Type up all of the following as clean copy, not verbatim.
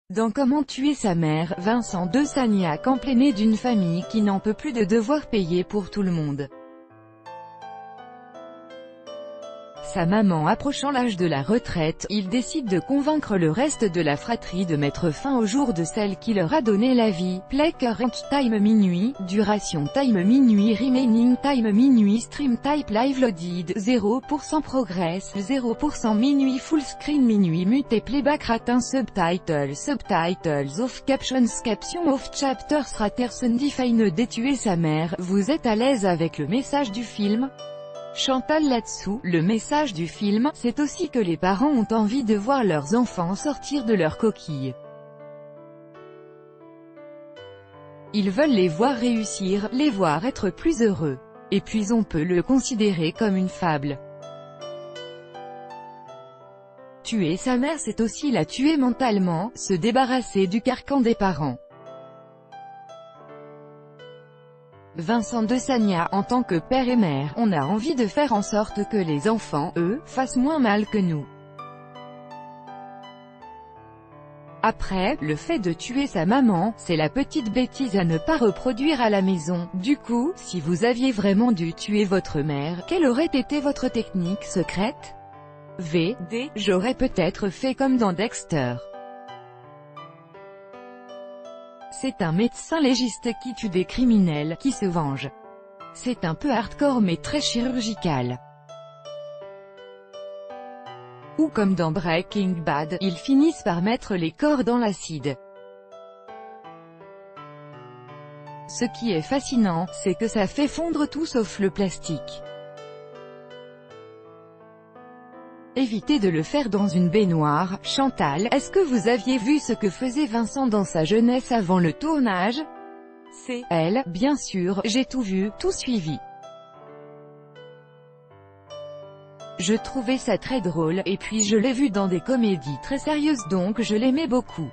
Dans Comment tuer sa mère, Vincent de Sagnac en plein nez d'une famille qui n'en peut plus de devoir payer pour tout le monde. Sa maman approchant l'âge de la retraite, il décide de convaincre le reste de la fratrie de mettre fin au jour de celle qui leur a donné la vie. Play current time minuit, duration time minuit, remaining time minuit, stream type live loaded, 0% progress, 0% minuit, full screen minuit, mute playback ratin, subtitles off, captions off, chapters raters undefined. Tuer sa mère. Vous êtes à l'aise avec le message du film? Chantal là-dessous, le message du film, c'est aussi que les parents ont envie de voir leurs enfants sortir de leur coquille. Ils veulent les voir réussir, les voir être plus heureux. Et puis on peut le considérer comme une fable. Tuer sa mère, c'est aussi la tuer mentalement, se débarrasser du carcan des parents. Vincent de Sagnac, en tant que père et mère, on a envie de faire en sorte que les enfants, eux, fassent moins mal que nous. Après, le fait de tuer sa maman, c'est la petite bêtise à ne pas reproduire à la maison. Du coup, si vous aviez vraiment dû tuer votre mère, quelle aurait été votre technique secrète? J'aurais peut-être fait comme dans Dexter. C'est un médecin légiste qui tue des criminels, qui se venge. C'est un peu hardcore mais très chirurgical. Ou comme dans Breaking Bad, ils finissent par mettre les corps dans l'acide. Ce qui est fascinant, c'est que ça fait fondre tout sauf le plastique. Évitez de le faire dans une baignoire. Chantal, est-ce que vous aviez vu ce que faisait Vincent dans sa jeunesse avant le tournage? Elle, bien sûr, j'ai tout vu, tout suivi. Je trouvais ça très drôle, et puis je l'ai vu dans des comédies très sérieuses donc je l'aimais beaucoup.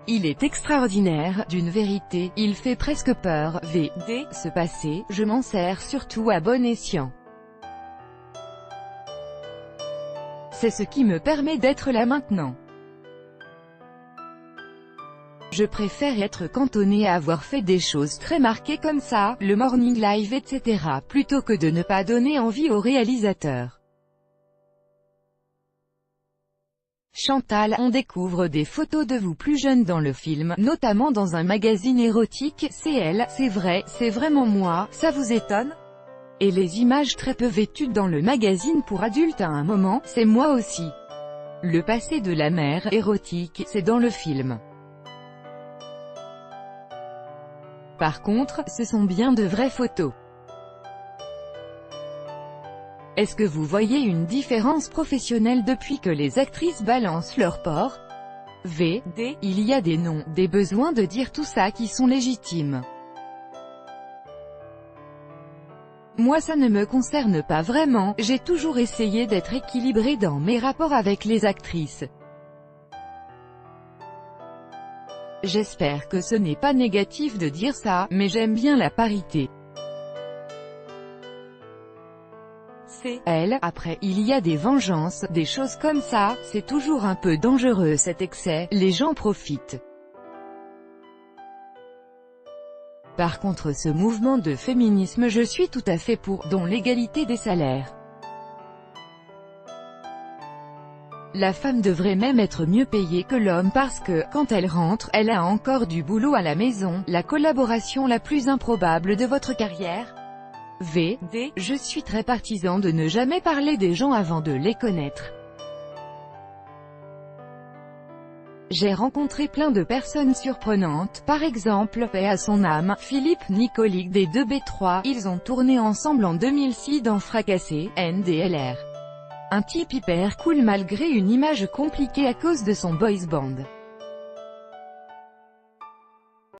Il est extraordinaire, d'une vérité, il fait presque peur. Ce passé, je m'en sers surtout à bon escient. C'est ce qui me permet d'être là maintenant. Je préfère être cantonné à avoir fait des choses très marquées comme ça, le morning live etc., plutôt que de ne pas donner envie au réalisateur. Chantal, on découvre des photos de vous plus jeune dans le film, notamment dans un magazine érotique. C'est elle, c'est vrai, c'est vraiment moi, ça vous étonne? Et les images très peu vêtues dans le magazine pour adultes à un moment, c'est moi aussi. Le passé de la mère, érotique, c'est dans le film. Par contre, ce sont bien de vraies photos. Est-ce que vous voyez une différence professionnelle depuis que les actrices balancent leur porc? Il y a des noms, des besoins de dire tout ça qui sont légitimes. Moi ça ne me concerne pas vraiment, j'ai toujours essayé d'être équilibré dans mes rapports avec les actrices. J'espère que ce n'est pas négatif de dire ça, mais j'aime bien la parité. Elle, après, il y a des vengeances, des choses comme ça, c'est toujours un peu dangereux cet excès, les gens profitent. Par contre ce mouvement de féminisme je suis tout à fait pour, dont l'égalité des salaires. La femme devrait même être mieux payée que l'homme parce que, quand elle rentre, elle a encore du boulot à la maison. La collaboration la plus improbable de votre carrière? Je suis très partisan de ne jamais parler des gens avant de les connaître. J'ai rencontré plein de personnes surprenantes, par exemple, paix à son âme, Philippe Nicolic des 2B3, ils ont tourné ensemble en 2006 dans Fracassé, NDLR. Un type hyper cool malgré une image compliquée à cause de son boys band.